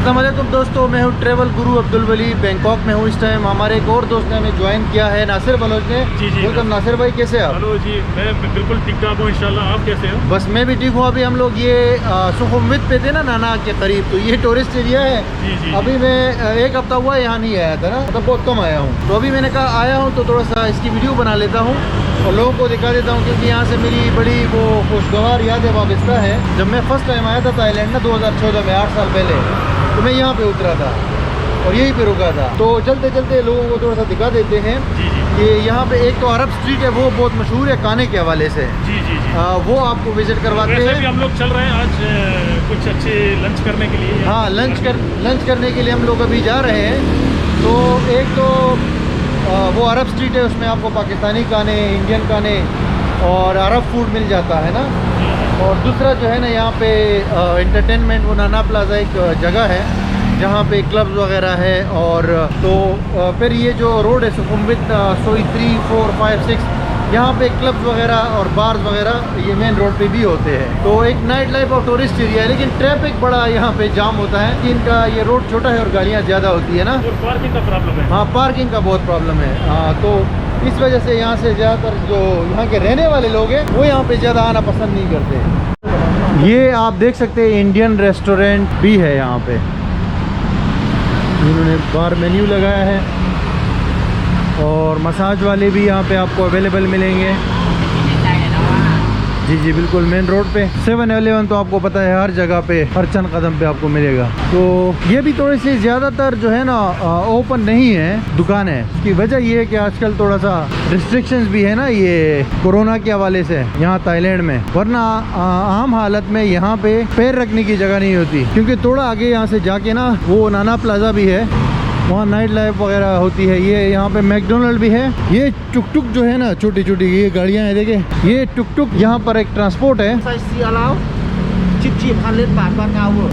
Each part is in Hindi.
अस्सलाम वालेकुम दोस्तों, मैं हूँ ट्रैवल गुरु अब्दुल वली। बैंकॉक में हूँ इस टाइम। हमारे एक और दोस्त ने हमें ज्वाइन किया है, नासिर बलोच ने। जी जी वेलकम नासिर भाई, कैसे हैं आप? हेलो जी, मैं बिल्कुल ठीक ठाक हूँ इंशाल्लाह। आप कैसे हो? बस मैं भी ठीक हूँ। अभी हम लोग ये सुखुमविद पे थे ना, नाना के करीब। तो ये टूरिस्ट एरिया है। जी जी अभी मैं एक हफ्ता हुआ यहाँ नहीं आया था ना, मतलब बहुत कम आया हूँ। तो अभी मैंने कहा आया हूँ तो थोड़ा सा इसकी वीडियो बना लेता हूँ और लोगों को दिखा देता हूँ, क्योंकि यहाँ से मेरी बड़ी वो खुशगवार यादें वाबस्ता है। जब मैं फर्स्ट टाइम आया था थाईलैंड ना 2014 में, 8 साल पहले, तो मैं यहाँ पे उतरा था और यहीं पे रुका था। तो चलते चलते लोगों को थोड़ा सा दिखा देते हैं जी जी कि यहाँ पे एक तो अरब स्ट्रीट है, वो बहुत मशहूर है खाने के हवाले से। जी जी जी वो आपको विजिट करवाते वैसे भी हैं। हम लोग चल रहे हैं आज कुछ अच्छे लंच करने के लिए। हाँ, लंच करने के लिए हम लोग अभी जा रहे हैं। तो एक तो वो अरब स्ट्रीट है, उसमें आपको पाकिस्तानी खाने, इंडियन खाने और अरब फूड मिल जाता है ना। और दूसरा जो है ना, यहाँ पे एंटरटेनमेंट, वो नाना प्लाजा एक जगह है जहाँ पे क्लब्स वगैरह है। और तो फिर ये जो रोड है सुखुमविद 3, 4, 5, 6, यहाँ पे क्लब्स वगैरह और बार्स वगैरह ये मेन रोड पे भी होते हैं। तो एक नाइट लाइफ और टूरिस्ट एरिया है, लेकिन ट्रैफिक बड़ा यहाँ पे जाम होता है कि इनका ये रोड छोटा है और गाड़ियाँ ज़्यादा होती है ना। और पार्किंग का प्रॉब्लम है। हाँ, पार्किंग का बहुत प्रॉब्लम है। हाँ, तो इस वजह से यहाँ से ज़्यादातर जो यहाँ के रहने वाले लोग हैं वो यहाँ पे ज़्यादा आना पसंद नहीं करते। ये आप देख सकते हैं इंडियन रेस्टोरेंट भी है यहाँ पे। इन्होंने बार मेन्यू लगाया है और मसाज वाले भी यहाँ पे आपको अवेलेबल मिलेंगे। जी जी बिल्कुल, मेन रोड पे 7-Eleven तो आपको पता है हर जगह पे, हर चंद कदम पे आपको मिलेगा। तो ये भी थोड़ी सी ज़्यादातर जो है ना ओपन नहीं है दुकान है। इसकी वजह ये है कि आजकल थोड़ा सा रिस्ट्रिक्शंस भी है ना ये कोरोना के हवाले से यहाँ थाईलैंड में। वरना आम हालत में यहाँ पे पैर रखने की जगह नहीं होती, क्योंकि थोड़ा आगे यहाँ से जाके ना वो नाना प्लाजा भी है, वहाँ नाइट लाइफ वगैरह होती है। ये यहाँ पे मैकडोनल्ड भी है। ये टुक टुक जो है ना, छोटी छोटी ये गाड़ियाँ हैं, देखे ये टुक टुक यहाँ पर एक ट्रांसपोर्ट है।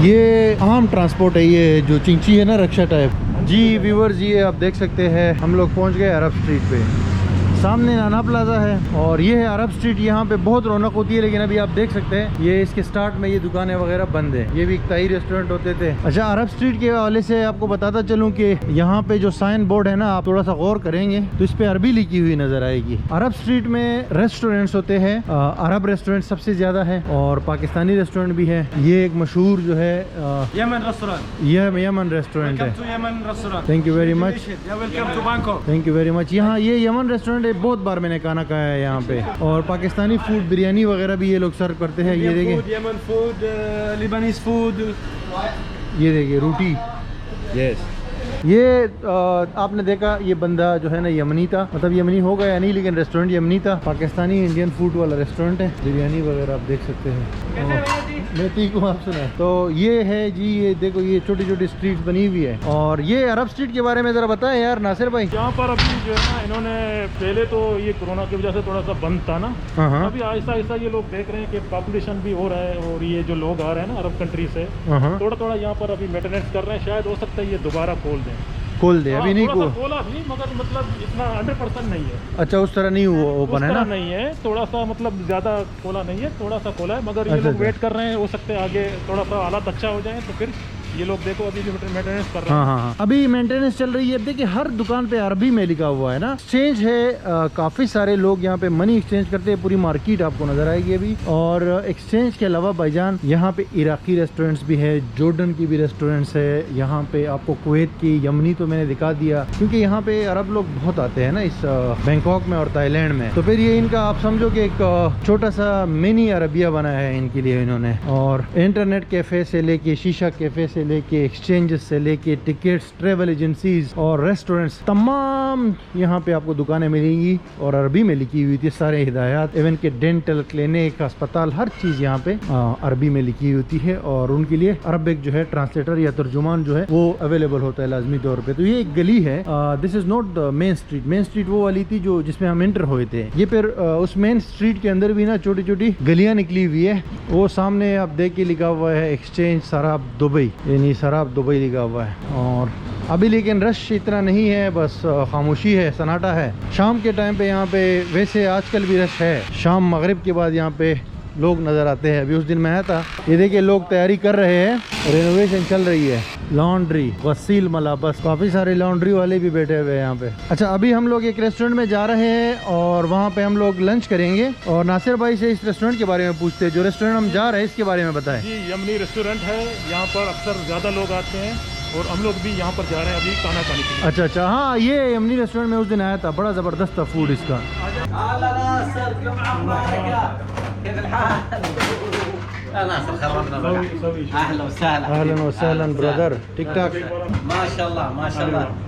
ये आम ट्रांसपोर्ट है, ये जो चिंची है ना, रक्षा टाइप। जी व्यूअर्स, ये आप देख सकते हैं हम लोग पहुँच गए अरब स्ट्रीट पे। सामने नाना प्लाजा है और ये है अरब स्ट्रीट। यहाँ पे बहुत रौनक होती है, लेकिन अभी आप देख सकते हैं ये इसके स्टार्ट में ये दुकानें वगैरह बंद है। ये भी एक ताई रेस्टोरेंट होते थे। अच्छा, अरब स्ट्रीट के हवाले से आपको बताता चलूँ कि यहाँ पे जो साइन बोर्ड है ना, आप थोड़ा सा गौर करेंगे तो इस पे अरबी लिखी हुई नजर आएगी। अरब स्ट्रीट में रेस्टोरेंट्स होते हैं, अरब रेस्टोरेंट सबसे ज्यादा है और पाकिस्तानी रेस्टोरेंट भी है। ये एक मशहूर जो है यमन रेस्टोरेंट, ये यमन रेस्टोरेंट है। Thank you very much, thank you very much. यहाँ ये यमन रेस्टोरेंट बहुत बार मैंने खाना खाया है यहाँ पे। और पाकिस्तानी फूड, बिरयानी वगैरह भी ये लोग सर्व करते हैं। ये देखिए यमन फूड, लिबानीज फूड, ये देखिए रोटी। यस, ये आपने देखा ये बंदा जो है ना यमनी था, मतलब यमनी होगा या नहीं, लेकिन रेस्टोरेंट यमनी था। पाकिस्तानी इंडियन फूड वाला रेस्टोरेंट है। बिरयानी वगैरह आप देख सकते हैं। मैं ठीक हूँ, आप सुना। तो ये है जी, ये देखो ये छोटी छोटी स्ट्रीट बनी हुई है। और ये अरब स्ट्रीट के बारे में जरा बताएं यार नासिर भाई। यहाँ पर अभी जो है ना, इन्होंने पहले तो ये कोरोना की वजह से थोड़ा सा बंद था ना। अभी आहिस्ता आहिस्ता ये लोग देख रहे हैं कि पॉपुलेशन भी हो रहा है और ये जो लोग आ रहे हैं ना अरब कंट्री से, थोड़ा थोड़ा यहाँ पर अभी मेंटेनेंस कर रहे हैं। शायद हो सकता है ये दोबारा खोल दे। अभी नहीं खोला भी, मगर मतलब इतना 100% नहीं है। अच्छा, उस तरह नहीं हुआ ओपन है ना? नहीं है, थोड़ा सा मतलब ज्यादा खोला नहीं है, थोड़ा सा खोला है। मगर ये लोग वेट कर रहे हैं, हो सकते हैं आगे थोड़ा सा हालात अच्छा हो जाए तो फिर ये लोग देखो अभी भी मेंटेनेंस कर रहे हैं। हाँ, अभी मेंटेनेंस चल रही है। देखिए हर दुकान पे अरबी में लिखा हुआ है ना। एक्सचेंज है, काफी सारे लोग यहाँ पे मनी एक्सचेंज करते हैं। पूरी मार्केट आपको नजर आएगी अभी। और एक्सचेंज के अलावा भाईजान यहाँ पे इराकी रेस्टोरेंट्स भी है, जॉर्डन की भी रेस्टोरेंट्स है। यहाँ पे आपको कुवैत की, यमनी तो मैंने दिखा दिया, क्योंकि यहाँ पे अरब लोग बहुत आते हैं ना इस बैंकॉक में और थाईलैंड में। तो फिर ये इनका आप समझो कि एक छोटा सा मिनी अरबिया बनाया है इनके लिए इन्होंने। और इंटरनेट कैफे से लेके, शीशा कैफे से लेके, एक्सचेंजेस से लेके, टिकट्स, ट्रेवल एजेंसीज और रेस्टोरेंट्स, तमाम यहाँ पे आपको दुकानें मिलेंगी। और अरबी में लिखी हुई थी सारे हिदायत, इवन के डेंटल, क्लिनिक, अस्पताल, हर चीज यहाँ पे अरबी में लिखी होती है। और उनके लिए अरबिक जो है ट्रांसलेटर या तर्जुमान जो है वो अवेलेबल होता है लाजमी तौर पे। तो ये एक गली है, this is not the main street. Main street वो वाली थी जो जिसमें हम एंटर हुए थे। ये फिर उस मेन स्ट्रीट के अंदर भी ना छोटी छोटी गलियां निकली हुई है। वो सामने आप देख के लिखा हुआ है एक्सचेंज शराब दुबई, यानी शराब दुबई लिखा हुआ है। और अभी लेकिन रश इतना नहीं है, बस खामोशी है, सन्नाटा है। शाम के टाइम पे यहाँ पे, वैसे आजकल भी रश है, शाम मगरिब के बाद यहाँ पे लोग नज़र आते हैं। अभी उस दिन मैं आया था, ये देखिए लोग तैयारी कर रहे हैं, रेनोवेशन चल रही है। लॉन्ड्री वसील मलाबस, काफ़ी सारे लॉन्ड्री वाले भी बैठे हुए हैं यहाँ पे। अच्छा, अभी हम लोग एक रेस्टोरेंट में जा रहे हैं और वहाँ पे हम लोग लंच करेंगे। और नासिर भाई से इस रेस्टोरेंट के बारे में पूछते हैं, जो रेस्टोरेंट हम जा रहे हैं इसके बारे में बताएं। जी, यमनी रेस्टोरेंट है, यहाँ पर अक्सर ज़्यादा लोग आते हैं और हम लोग भी यहाँ पर जा रहे हैं अभी खाना खाने के लिए। अच्छा अच्छा, हाँ ये यमनी रेस्टोरेंट में उस दिन आया था, बड़ा ज़बरदस्त था फूड इसका। अहलन वसहलन ब्रदर, ठीक ठाक। माशाल्लाह माशाल्लाह,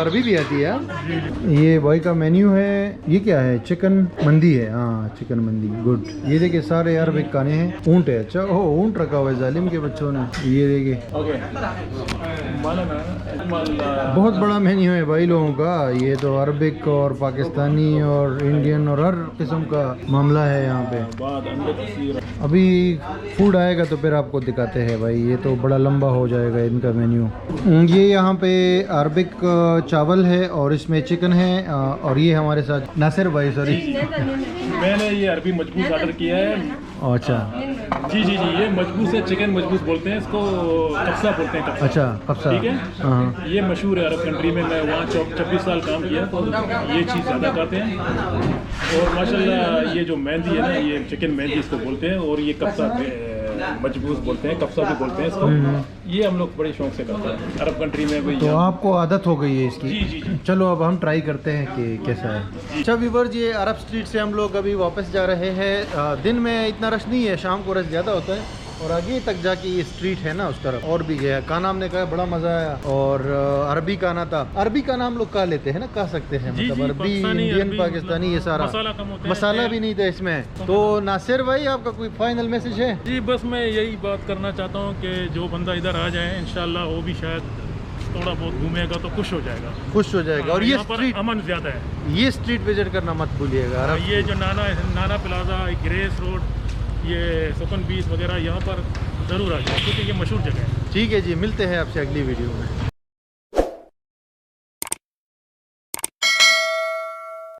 अरबी भी आती है। ये भाई का मेन्यू है, ये क्या है? चिकन मंदी है। हाँ चिकन मंदी, गुड। ये देखिए सारे अरबिक खाने हैं। ऊँट है, अच्छा ओ ऊँट रखा हुआ है जालिम के बच्चों ने। ये देखिए बहुत बड़ा मेन्यू है भाई लोगों का। ये तो अरबिक और पाकिस्तानी और इंडियन और हर किस्म का मामला है यहाँ पे। अभी फूड आएगा तो फिर आपको दिखाते हैं भाई। ये तो बड़ा लंबा हो जाएगा इनका मेन्यू। ये यहाँ पे अरबिक चावल है और इसमें चिकन है। और ये हमारे साथ नासिर भाई, सॉरी मैंने ये अरबी मजबूस ऑर्डर किया है। अच्छा जी जी जी, ये मजबूस है, चिकन मजबूस बोलते हैं इसको, कप्सा बोलते हैं कप्सा। अच्छा कप्सा, ठीक है। हाँ ये मशहूर है अरब कंट्री में। मैं वहाँ 26 साल काम किया तो ये चीज़ ज़्यादा खाते हैं। और माशाल्लाह ये जो मेहंदी है ना, ये चिकन मेहंदी इसको बोलते हैं। और ये कप्सा मजबूस बोलते हैं, कप्सा भी बोलते हैं इसको। ये हम लोग बड़े शौक से करते हैं अरब कंट्री में भी। तो आपको आदत हो गई है इसकी? जी जी जी। चलो अब हम ट्राई करते हैं कि कैसा है। अच्छा व्यूअर्स, ये अरब स्ट्रीट से हम लोग अभी वापस जा रहे हैं। दिन में इतना रश नहीं है, शाम को रश ज़्यादा होता है। और आगे तक जाके ये स्ट्रीट है ना उस तरफ और भी गया। खाना हमने कहा बड़ा मज़ा आया। और अरबी खाना था। अरबी खाना हम लोग खा लेते हैं ना, खा सकते हैं, मतलब अरबी, इंडियन, पाकिस्तानी, ये सारा। मसाला भी नहीं था इसमें। तो नासिर भाई आपका कोई फाइनल मैसेज है? जी बस मैं यही बात करना चाहता हूँ कि जो बंदा इधर आ जाए इंशाल्लाह वो भी शायद थोड़ा बहुत घूमेगा तो खुश हो जाएगा, खुश हो जाएगा। और ये स्ट्रीट अमन ज़्यादा है। ये स्ट्रीट विजिट करना मत भूलिएगा। ये जो नाना प्लाजा, ग्रेस रोड, ये सुकन बीच वगैरह, यहाँ पर ज़रूर आ जाए क्योंकि ये मशहूर जगह है। ठीक है जी, मिलते हैं आपसे अगली वीडियो में।